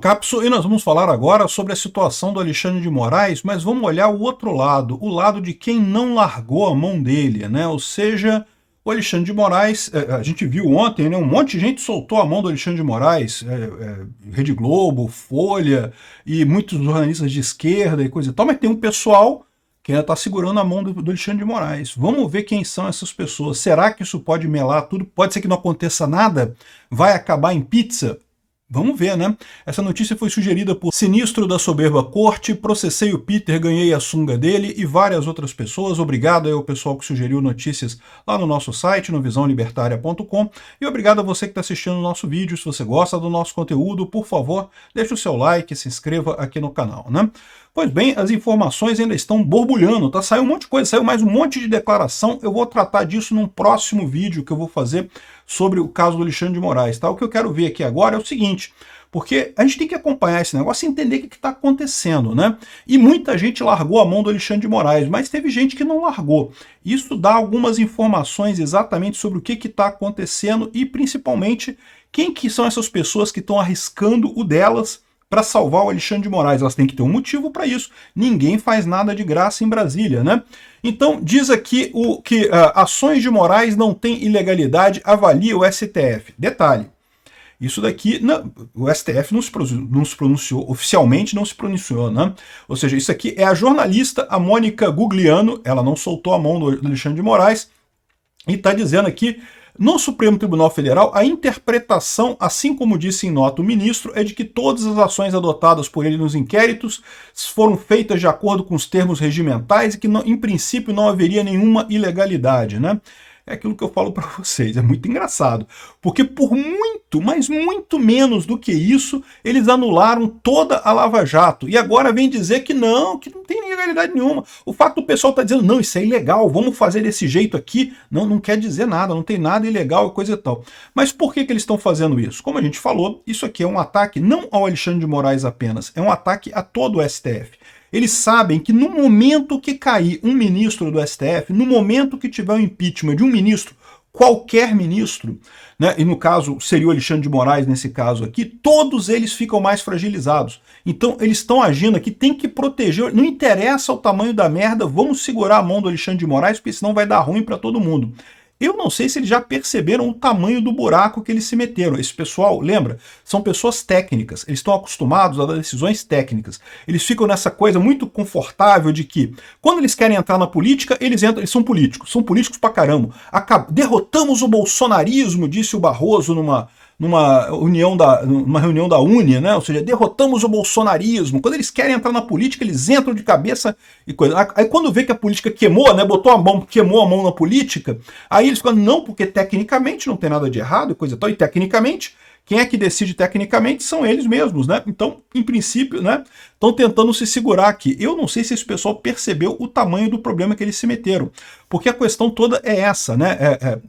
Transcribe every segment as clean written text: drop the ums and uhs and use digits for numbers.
Capso, e nós vamos falar agora sobre a situação do Alexandre de Moraes, mas vamos olhar o outro lado, o lado de quem não largou a mão dele, né? Ou seja, o Alexandre de Moraes, a gente viu ontem, né? Um monte de gente soltou a mão do Alexandre de Moraes, Rede Globo, Folha, e muitos jornalistas de esquerda e coisa e tal, mas tem um pessoal que ainda está segurando a mão do Alexandre de Moraes. Vamos ver quem são essas pessoas. Será que isso pode melar tudo? Pode ser que não aconteça nada? Vai acabar em pizza? Vamos ver, né? Essa notícia foi sugerida por Sinistro da Soberba Corte, processei o Peter, ganhei a sunga dele e várias outras pessoas. Obrigado ao pessoal que sugeriu notícias lá no nosso site, no visãolibertaria.com, e obrigado a você que está assistindo o nosso vídeo. Se você gosta do nosso conteúdo, por favor, deixe o seu like, se inscreva aqui no canal, né? Pois bem, as informações ainda estão borbulhando, tá? Saiu um monte de coisa, saiu mais um monte de declaração. Eu vou tratar disso num próximo vídeo que eu vou fazer sobre o caso do Alexandre de Moraes, tá? O que eu quero ver aqui agora é o seguinte, porque a gente tem que acompanhar esse negócio e entender o que está acontecendo, né? E muita gente largou a mão do Alexandre de Moraes, mas teve gente que não largou. Isso dá algumas informações exatamente sobre o que está acontecendo e, principalmente, quem que são essas pessoas que estão arriscando o delas para salvar o Alexandre de Moraes. Elas têm que ter um motivo para isso. Ninguém faz nada de graça em Brasília, né? Então, diz aqui que ações de Moraes não têm ilegalidade, avalia o STF. Detalhe, isso daqui, não, o STF não se pronunciou, oficialmente não se pronunciou, né? Ou seja, isso aqui é a jornalista, a Mônica Gugliano, ela não soltou a mão do Alexandre de Moraes, e está dizendo aqui, no Supremo Tribunal Federal, a interpretação, assim como disse em nota o ministro, é de que todas as ações adotadas por ele nos inquéritos foram feitas de acordo com os termos regimentais e que, em princípio, não haveria nenhuma ilegalidade, né? É aquilo que eu falo para vocês, é muito engraçado, porque por muito, mas muito menos do que isso, eles anularam toda a Lava Jato, e agora vem dizer que não tem ilegalidade nenhuma. O fato do pessoal estar dizendo, não, isso é ilegal, vamos fazer desse jeito aqui, não quer dizer nada, não tem nada ilegal e coisa e tal. Mas por que eles estão fazendo isso? Como a gente falou, isso aqui é um ataque não ao Alexandre de Moraes apenas, é um ataque a todo o STF. Eles sabem que no momento que cair um ministro do STF, no momento que tiver o impeachment de um ministro, qualquer ministro, né, e no caso seria o Alexandre de Moraes nesse caso aqui, todos eles ficam mais fragilizados. Então eles estão agindo aqui, tem que proteger, não interessa o tamanho da merda, vamos segurar a mão do Alexandre de Moraes, porque senão vai dar ruim para todo mundo. Eu não sei se eles já perceberam o tamanho do buraco que eles se meteram. Esse pessoal, lembra, são pessoas técnicas, eles estão acostumados a dar decisões técnicas. Eles ficam nessa coisa muito confortável de que, quando eles querem entrar na política, eles são políticos pra caramba. Derrotamos o bolsonarismo, disse o Barroso numa reunião da Uni, né? Ou seja, derrotamos o bolsonarismo. Quando eles querem entrar na política, eles entram de cabeça e coisa. Aí quando vê que a política queimou, né? Queimou a mão na política, aí eles ficam, não, porque tecnicamente não tem nada de errado e coisa e tal, e tecnicamente, quem é que decide tecnicamente são eles mesmos, né? Então, em princípio, né, estão tentando se segurar aqui. Eu não sei se esse pessoal percebeu o tamanho do problema que eles se meteram, porque a questão toda é essa, né?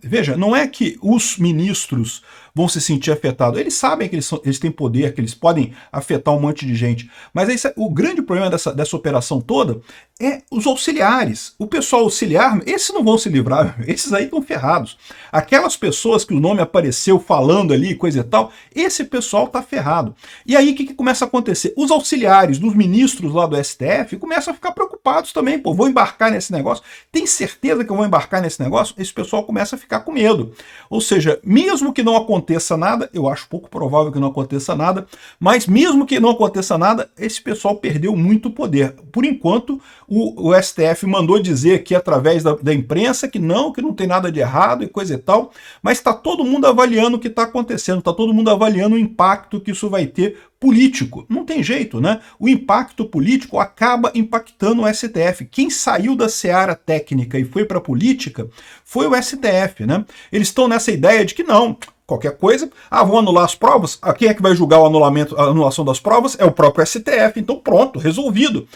Veja, não é que os ministros vão se sentir afetados. Eles sabem que eles têm poder, que eles podem afetar um monte de gente. Mas o grande problema dessa operação toda é os auxiliares. O pessoal auxiliar, esses não vão se livrar, esses aí estão ferrados. Aquelas pessoas que o nome apareceu falando ali, coisa e tal, esse pessoal está ferrado. E aí o que começa a acontecer? Os auxiliares dos ministros lá do STF começam a ficar preocupados também. Pô, vou embarcar nesse negócio? Tem certeza que eu vou embarcar nesse negócio? Esse pessoal começa a ficar com medo. Ou seja, mesmo que não aconteça nada, eu acho pouco provável que não aconteça nada, mas mesmo que não aconteça nada, esse pessoal perdeu muito poder. Por enquanto, o STF mandou dizer aqui através da imprensa que não tem nada de errado e coisa e tal, mas está todo mundo avaliando o que está acontecendo, está todo mundo avaliando o impacto que isso vai ter político. Não tem jeito, né? O impacto político acaba impactando o STF. Quem saiu da seara técnica e foi para a política foi o STF, né? Eles estão nessa ideia de que não, qualquer coisa, vão anular as provas, quem é que vai julgar a anulação das provas? É o próprio STF, então pronto, resolvido.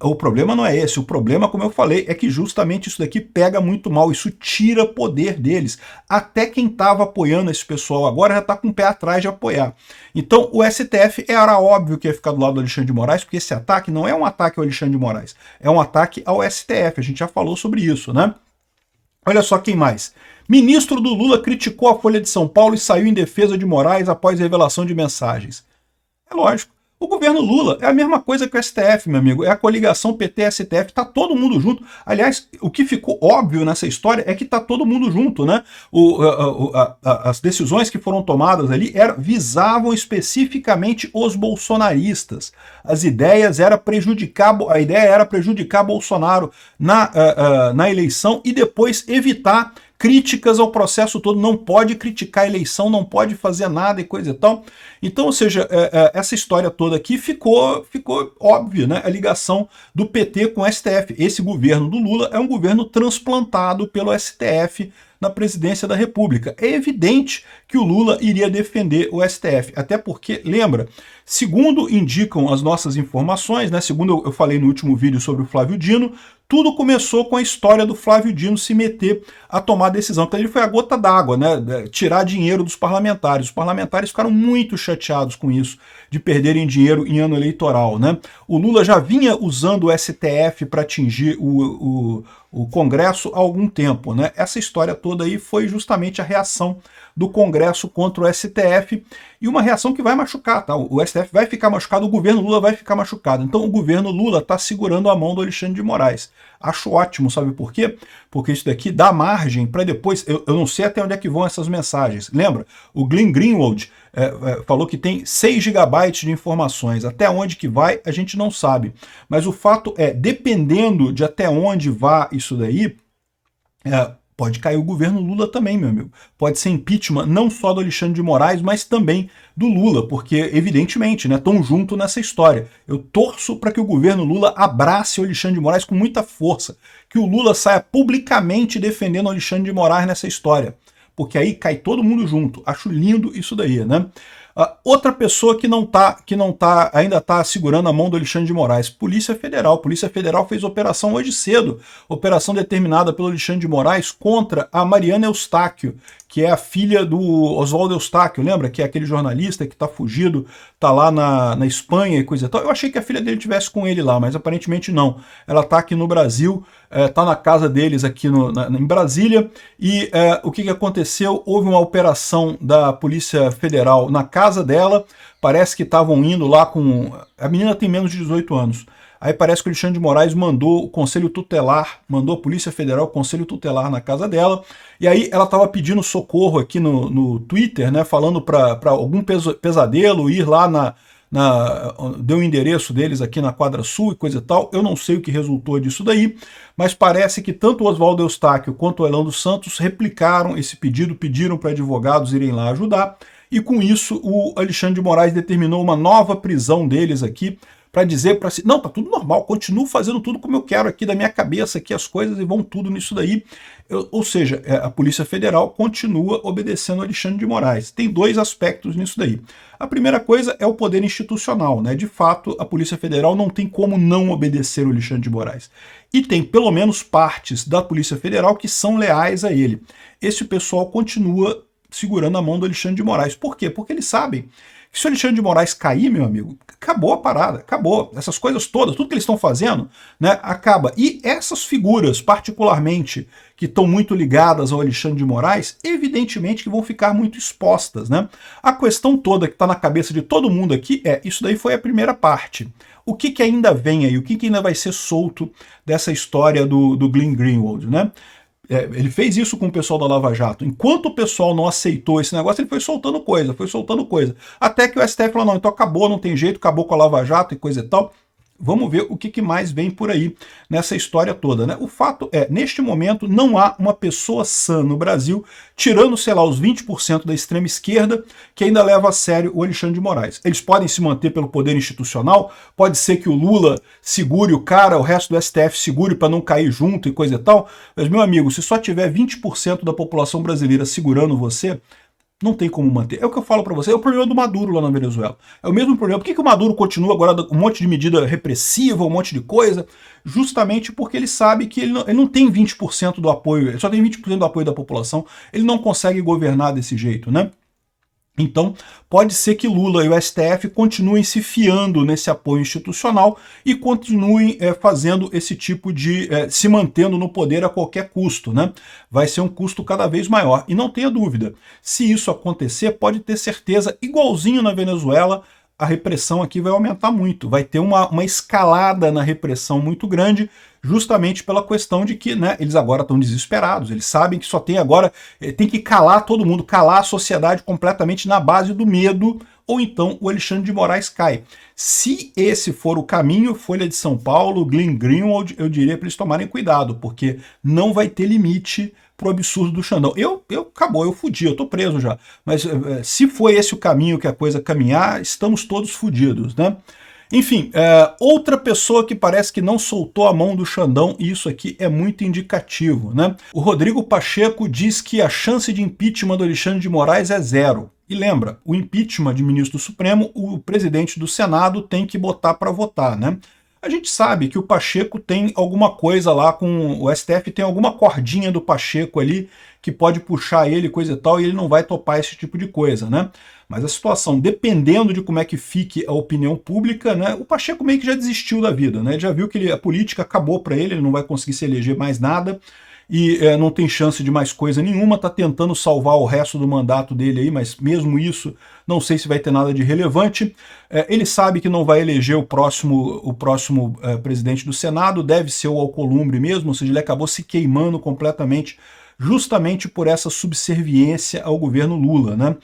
O problema não é esse, o problema, como eu falei, é que justamente isso daqui pega muito mal, isso tira poder deles. Até quem estava apoiando esse pessoal agora já está com o pé atrás de apoiar. Então o STF era óbvio que ia ficar do lado do Alexandre de Moraes, porque esse ataque não é um ataque ao Alexandre de Moraes, é um ataque ao STF, a gente já falou sobre isso, né? Olha só quem mais. Ministro do Lula criticou a Folha de São Paulo e saiu em defesa de Moraes após revelação de mensagens. É lógico. O governo Lula é a mesma coisa que o STF, meu amigo. É a coligação PT-STF, tá todo mundo junto. Aliás, o que ficou óbvio nessa história é que tá todo mundo junto, né? As decisões que foram tomadas ali visavam especificamente os bolsonaristas. A ideia era prejudicar Bolsonaro na eleição e depois evitar críticas ao processo todo. Não pode criticar a eleição, não pode fazer nada e coisa e tal. Então, ou seja, essa história toda aqui ficou óbvio, né? A ligação do PT com o STF. Esse governo do Lula é um governo transplantado pelo STF na presidência da República. É evidente que o Lula iria defender o STF, até porque, lembra, segundo indicam as nossas informações, né, segundo eu falei no último vídeo sobre o Flávio Dino, tudo começou com a história do Flávio Dino se meter a tomar decisão. Então ele foi a gota d'água, né, tirar dinheiro dos parlamentares. Os parlamentares ficaram muito chateados com isso, de perderem dinheiro em ano eleitoral, né? O Lula já vinha usando o STF para atingir o Congresso há algum tempo, né? Essa história toda aí foi justamente a reação do Congresso contra o STF, e uma reação que vai machucar, tá? O STF vai ficar machucado, o governo Lula vai ficar machucado. Então o governo Lula está segurando a mão do Alexandre de Moraes. Acho ótimo, sabe por quê? Porque isso daqui dá margem para depois, eu não sei até onde é que vão essas mensagens. Lembra? O Glenn Greenwald falou que tem 6 GB de informações. Até onde que vai, a gente não sabe. Mas o fato é, dependendo de até onde vá isso daí, pode cair o governo Lula também, meu amigo. Pode ser impeachment não só do Alexandre de Moraes, mas também do Lula, porque, evidentemente, né, estão junto nessa história. Eu torço para que o governo Lula abrace o Alexandre de Moraes com muita força, que o Lula saia publicamente defendendo o Alexandre de Moraes nessa história, porque aí cai todo mundo junto. Acho lindo isso daí, né? Outra pessoa que ainda está segurando a mão do Alexandre de Moraes, Polícia Federal. Polícia Federal fez operação hoje cedo, operação determinada pelo Alexandre de Moraes contra a Mariana Eustáquio, que é a filha do Oswaldo Eustáquio, lembra? Que é aquele jornalista que está fugido, está lá na Espanha e coisa e tal. Eu achei que a filha dele estivesse com ele lá, mas aparentemente não. Ela está aqui no Brasil, está na casa deles aqui em Brasília, e o que aconteceu? Houve uma operação da Polícia Federal na casa dela, parece que estavam indo lá com... A menina tem menos de 18 anos. Aí parece que o Alexandre de Moraes mandou o Conselho Tutelar, mandou a Polícia Federal, o Conselho Tutelar na casa dela, e aí ela estava pedindo socorro aqui no Twitter, né, falando para algum pesadelo ir lá deu o endereço deles aqui na Quadra Sul e coisa e tal. Eu não sei o que resultou disso daí, mas parece que tanto o Oswaldo Eustáquio quanto o Orlando Santos replicaram esse pedido, pediram para advogados irem lá ajudar, e com isso o Alexandre de Moraes determinou uma nova prisão deles aqui, para dizer para si, não, tá tudo normal, continuo fazendo tudo como eu quero aqui da minha cabeça, aqui as coisas e vão tudo nisso daí. Ou seja, a Polícia Federal continua obedecendo Alexandre de Moraes. Tem 2 aspectos nisso daí. A primeira coisa é o poder institucional, né? De fato, a Polícia Federal não tem como não obedecer o Alexandre de Moraes. E tem pelo menos partes da Polícia Federal que são leais a ele. Esse pessoal continua segurando a mão do Alexandre de Moraes. Por quê? Porque eles sabem que se o Alexandre de Moraes cair, meu amigo, acabou a parada, acabou. Essas coisas todas, tudo que eles estão fazendo, né, acaba. E essas figuras, particularmente, que estão muito ligadas ao Alexandre de Moraes, evidentemente que vão ficar muito expostas, né? A questão toda que está na cabeça de todo mundo aqui isso daí foi a primeira parte. O que ainda vem aí? O que ainda vai ser solto dessa história do Glenn Greenwald, né? Ele fez isso com o pessoal da Lava Jato. Enquanto o pessoal não aceitou esse negócio, ele foi soltando coisa. Até que o STF falou, não, então acabou, não tem jeito, acabou com a Lava Jato e coisa e tal. Vamos ver o que mais vem por aí nessa história toda, né? O fato é, neste momento, não há uma pessoa sã no Brasil, tirando, sei lá, os 20% da extrema esquerda, que ainda leva a sério o Alexandre de Moraes. Eles podem se manter pelo poder institucional, pode ser que o Lula segure o cara, o resto do STF segure para não cair junto e coisa e tal, mas, meu amigo, se só tiver 20% da população brasileira segurando você, não tem como manter. É o que eu falo para você, é o problema do Maduro lá na Venezuela. É o mesmo problema. Por que o Maduro continua agora com um monte de medida repressiva, um monte de coisa? Justamente porque ele sabe que ele não tem 20% do apoio, ele só tem 20% do apoio da população, ele não consegue governar desse jeito, né? Então, pode ser que Lula e o STF continuem se fiando nesse apoio institucional e continuem fazendo esse tipo de... se mantendo no poder a qualquer custo, né? Vai ser um custo cada vez maior. E não tenha dúvida, se isso acontecer, pode ter certeza, igualzinho na Venezuela, a repressão aqui vai aumentar muito, vai ter uma escalada na repressão muito grande, justamente pela questão de que, né, eles agora estão desesperados, eles sabem que só tem agora, tem que calar todo mundo, calar a sociedade completamente na base do medo, ou então o Alexandre de Moraes cai. Se esse for o caminho, Folha de São Paulo, Glenn Greenwald, eu diria para eles tomarem cuidado, porque não vai ter limite pro absurdo do Xandão. Acabou, eu fudi, eu tô preso já. Mas se for esse o caminho que a coisa caminhar, estamos todos fudidos, né? Enfim, outra pessoa que parece que não soltou a mão do Xandão, e isso aqui é muito indicativo, né? O Rodrigo Pacheco diz que a chance de impeachment do Alexandre de Moraes é zero. E lembra, o impeachment de ministro do Supremo, o presidente do Senado tem que botar para votar, né? A gente sabe que o Pacheco tem alguma coisa lá com o STF, tem alguma cordinha do Pacheco ali que pode puxar ele, coisa e tal, e ele não vai topar esse tipo de coisa, né? Mas a situação, dependendo de como é que fique a opinião pública, né, o Pacheco meio que já desistiu da vida, né? Ele já viu que a política acabou para ele não vai conseguir se eleger mais nada, e não tem chance de mais coisa nenhuma, está tentando salvar o resto do mandato dele aí, mas mesmo isso, não sei se vai ter nada de relevante. Ele sabe que não vai eleger o próximo presidente do Senado, deve ser o Alcolumbre mesmo, ou seja, ele acabou se queimando completamente, justamente por essa subserviência ao governo Lula, né?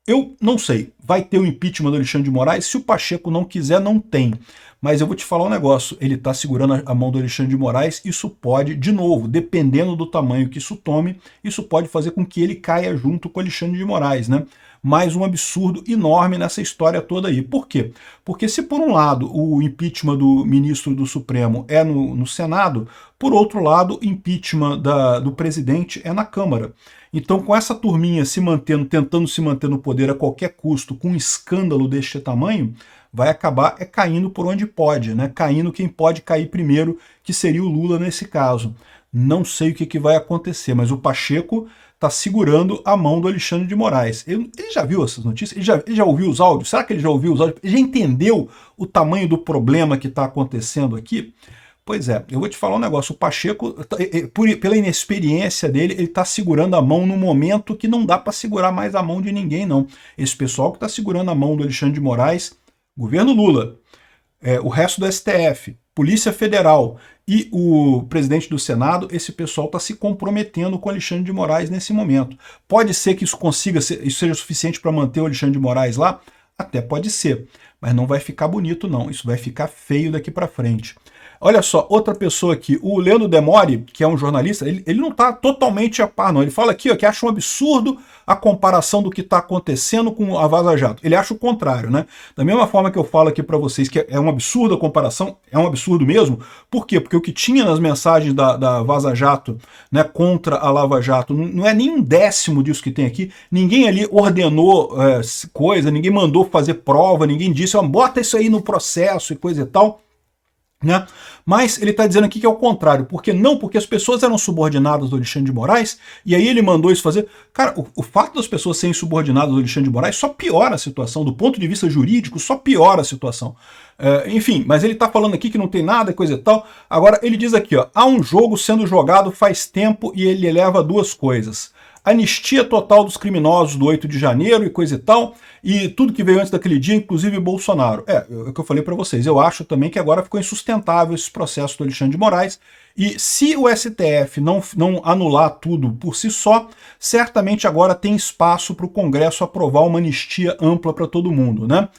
Eu não sei, vai ter o impeachment do Alexandre de Moraes? Se o Pacheco não quiser, não tem. Mas eu vou te falar um negócio, ele está segurando a mão do Alexandre de Moraes, isso pode, de novo, dependendo do tamanho que isso tome, isso pode fazer com que ele caia junto com o Alexandre de Moraes, né? Mais um absurdo enorme nessa história toda aí. Por quê? Porque se por um lado o impeachment do ministro do Supremo é no Senado, por outro lado o impeachment do presidente é na Câmara. Então, com essa turminha se mantendo, tentando se manter no poder a qualquer custo, com um escândalo deste tamanho, vai acabar caindo por onde pode, né? Caindo quem pode cair primeiro, que seria o Lula nesse caso. Não sei o que vai acontecer, mas o Pacheco está segurando a mão do Alexandre de Moraes. Ele já viu essas notícias? Ele já ouviu os áudios? Será que ele já ouviu os áudios? Ele já entendeu o tamanho do problema que está acontecendo aqui? Pois é, eu vou te falar um negócio, o Pacheco, pela inexperiência dele, ele está segurando a mão no momento que não dá para segurar mais a mão de ninguém, não. Esse pessoal que está segurando a mão do Alexandre de Moraes, governo Lula, o resto do STF, Polícia Federal e o presidente do Senado, esse pessoal está se comprometendo com o Alexandre de Moraes nesse momento. Pode ser que isso seja suficiente para manter o Alexandre de Moraes lá? Até pode ser, mas não vai ficar bonito não, isso vai ficar feio daqui para frente. Olha só, outra pessoa aqui, o Leandro Demore, que é um jornalista, ele não está totalmente a par, não. Ele fala aqui ó, que acha um absurdo a comparação do que está acontecendo com a Vaza Jato. Ele acha o contrário, né? Da mesma forma que eu falo aqui para vocês que é um absurdo a comparação, é um absurdo mesmo. Por quê? Porque o que tinha nas mensagens da Vaza Jato, né, contra a Lava Jato, não é nem um décimo disso que tem aqui. Ninguém ali ordenou coisa, ninguém mandou fazer prova, ninguém disse, ó, bota isso aí no processo e coisa e tal. Né? Mas ele está dizendo aqui que é o contrário. Por que não? Porque as pessoas eram subordinadas do Alexandre de Moraes e aí ele mandou isso fazer. Cara, o fato das pessoas serem subordinadas do Alexandre de Moraes só piora a situação. Do ponto de vista jurídico, só piora a situação. Enfim, mas ele está falando aqui que não tem nada, coisa e tal. Agora, ele diz aqui, ó, há um jogo sendo jogado faz tempo e ele eleva duas coisas. Anistia total dos criminosos do 8 de janeiro e coisa e tal, e tudo que veio antes daquele dia, inclusive Bolsonaro. É o que eu falei para vocês, eu acho também que agora ficou insustentável esse processo do Alexandre de Moraes, e se o STF não anular tudo por si só, certamente agora tem espaço para o Congresso aprovar uma anistia ampla para todo mundo, né?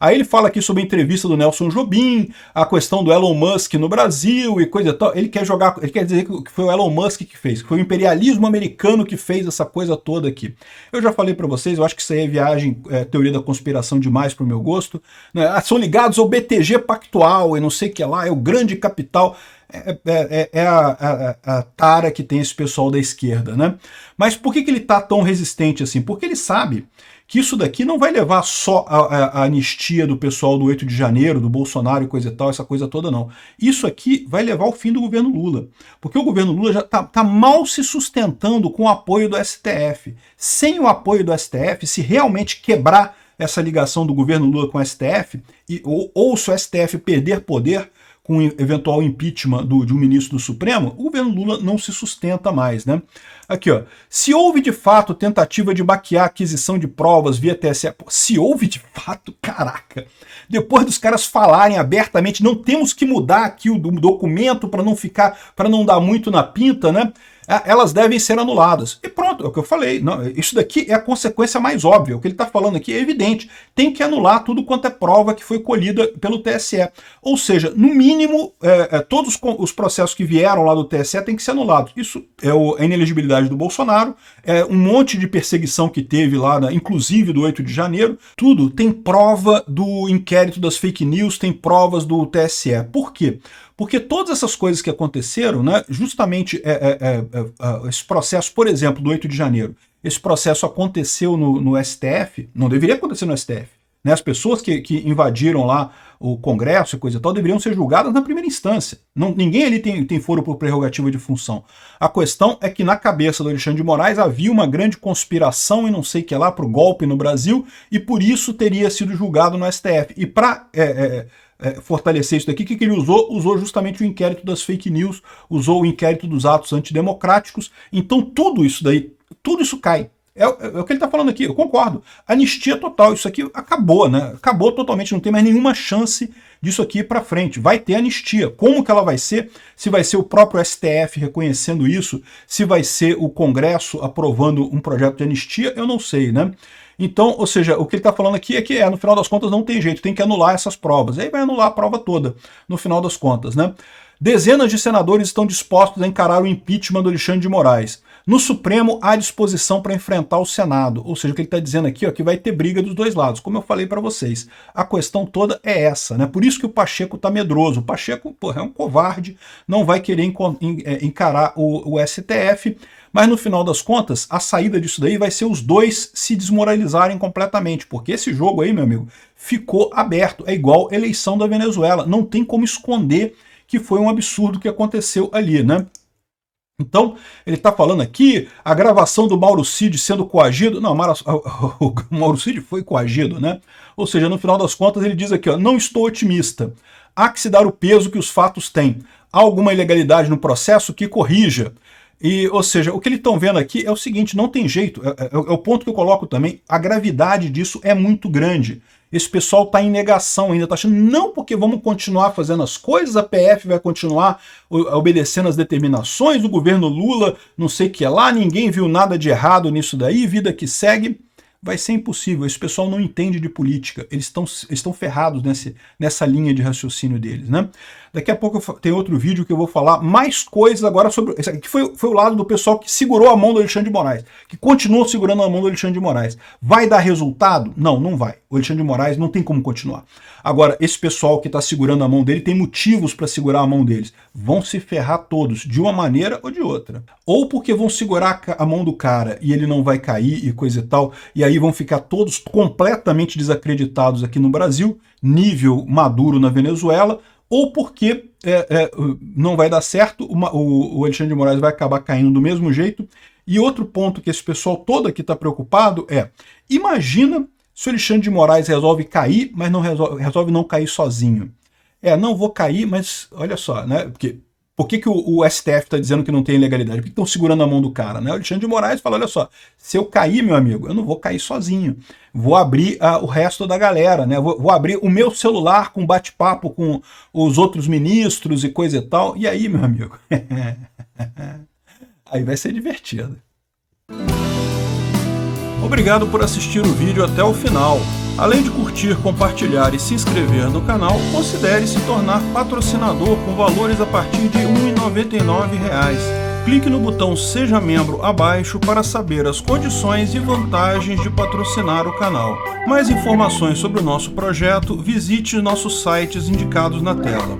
Aí ele fala aqui sobre a entrevista do Nelson Jobim, a questão do Elon Musk no Brasil e coisa e tal. Ele quer dizer que foi o Elon Musk que fez, que foi o imperialismo americano que fez essa coisa toda aqui. Eu já falei para vocês, eu acho que isso aí é viagem, teoria da conspiração demais para o meu gosto. Né? São ligados ao BTG Pactual e não sei o que lá, é o grande capital. A tara que tem esse pessoal da esquerda, né? Mas por que ele está tão resistente assim? Porque ele sabe que isso daqui não vai levar só a anistia do pessoal do 8 de janeiro, do Bolsonaro e coisa e tal, essa coisa toda não. Isso aqui vai levar ao fim do governo Lula. Porque o governo Lula já tá mal se sustentando com o apoio do STF. Sem o apoio do STF, se realmente quebrar essa ligação do governo Lula com o STF, ou se o STF perder poder, com eventual impeachment de um ministro do Supremo, o governo Lula não se sustenta mais, né? Aqui, ó, se houve de fato tentativa de baquear a aquisição de provas via TSE, pô, se houve de fato, caraca, depois dos caras falarem abertamente, não temos que mudar aqui o documento para não dar muito na pinta, né? Elas devem ser anuladas. E pronto, é o que eu falei. Não, isso daqui é a consequência mais óbvia. O que ele está falando aqui é evidente. Tem que anular tudo quanto é prova que foi colhida pelo TSE. Ou seja, no mínimo, todos os processos que vieram lá do TSE têm que ser anulados. Isso é a inelegibilidade do Bolsonaro, um monte de perseguição que teve lá, inclusive do 8 de janeiro. Tudo tem prova do inquérito das fake news, tem provas do TSE. Por quê? Porque todas essas coisas que aconteceram, né, justamente esse processo, por exemplo, do 8 de janeiro, esse processo aconteceu no STF, não deveria acontecer no STF. Né? As pessoas que invadiram lá o Congresso e coisa e tal deveriam ser julgadas na primeira instância. Ninguém ali tem foro por prerrogativa de função. A questão é que na cabeça do Alexandre de Moraes havia uma grande conspiração e não sei o que lá para o golpe no Brasil e por isso teria sido julgado no STF. E para fortalecer isso daqui, o que ele usou? Usou justamente o inquérito das fake news, usou o inquérito dos atos antidemocráticos. Então tudo isso daí, tudo isso cai. É o que ele está falando aqui, eu concordo. Anistia total, isso aqui acabou, né? Acabou totalmente, não tem mais nenhuma chance disso aqui para frente. Vai ter anistia. Como que ela vai ser? Se vai ser o próprio STF reconhecendo isso, se vai ser o Congresso aprovando um projeto de anistia, eu não sei, né? Então, ou seja, o que ele está falando aqui é que no final das contas não tem jeito, tem que anular essas provas. Aí vai anular a prova toda, no final das contas, né? Dezenas de senadores estão dispostos a encarar o impeachment do Alexandre de Moraes. No Supremo, há disposição para enfrentar o Senado. Ou seja, o que ele está dizendo aqui é que vai ter briga dos dois lados, como eu falei para vocês. A questão toda é essa, né? Por isso que o Pacheco está medroso. O Pacheco, porra, é um covarde, não vai querer encarar o STF, mas no final das contas, a saída disso daí vai ser os dois se desmoralizarem completamente, porque esse jogo aí, meu amigo, ficou aberto. É igual a eleição da Venezuela. Não tem como esconder que foi um absurdo que aconteceu ali, né? Então, ele está falando aqui, a gravação do Mauro Cid sendo coagido. Não, o Mauro Cid foi coagido, né? Ou seja, no final das contas, ele diz aqui, ó, não estou otimista. Há que se dar o peso que os fatos têm. Há alguma ilegalidade no processo que corrija. Ou seja, o que eles estão vendo aqui é o seguinte, não tem jeito, é o ponto que eu coloco também, a gravidade disso é muito grande. Esse pessoal está em negação ainda, está achando, não, porque vamos continuar fazendo as coisas, a PF vai continuar obedecendo as determinações do governo Lula, não sei o que lá, ninguém viu nada de errado nisso daí, vida que segue. Vai ser impossível, esse pessoal não entende de política, eles estão ferrados nessa linha de raciocínio deles, né? Daqui a pouco tem outro vídeo que eu vou falar mais coisas agora sobre... Esse aqui foi o lado do pessoal que segurou a mão do Alexandre de Moraes, que continuou segurando a mão do Alexandre de Moraes. Vai dar resultado? Não, não vai. O Alexandre de Moraes não tem como continuar. Agora, esse pessoal que está segurando a mão dele tem motivos para segurar a mão deles. Vão se ferrar todos, de uma maneira ou de outra. Ou porque vão segurar a mão do cara e ele não vai cair e coisa e tal, e aí vão ficar todos completamente desacreditados aqui no Brasil, nível Maduro na Venezuela, ou porque não vai dar certo, o Alexandre de Moraes vai acabar caindo do mesmo jeito. E outro ponto que esse pessoal todo aqui está preocupado é, imagina se o Alexandre de Moraes resolve cair, mas não resolve não cair sozinho. Não vou cair, mas olha só, né? Por que o STF está dizendo que não tem ilegalidade? Por que estão segurando a mão do cara? Né? O Alexandre de Moraes fala, olha só, se eu cair, meu amigo, eu não vou cair sozinho. Vou abrir o resto da galera, né? Vou abrir o meu celular com bate-papo com os outros ministros e coisa e tal. E aí, meu amigo, aí vai ser divertido. Obrigado por assistir o vídeo até o final. Além de curtir, compartilhar e se inscrever no canal, considere se tornar patrocinador com valores a partir de R$ 1,99. Clique no botão Seja Membro abaixo para saber as condições e vantagens de patrocinar o canal. Mais informações sobre o nosso projeto, visite nossos sites indicados na tela.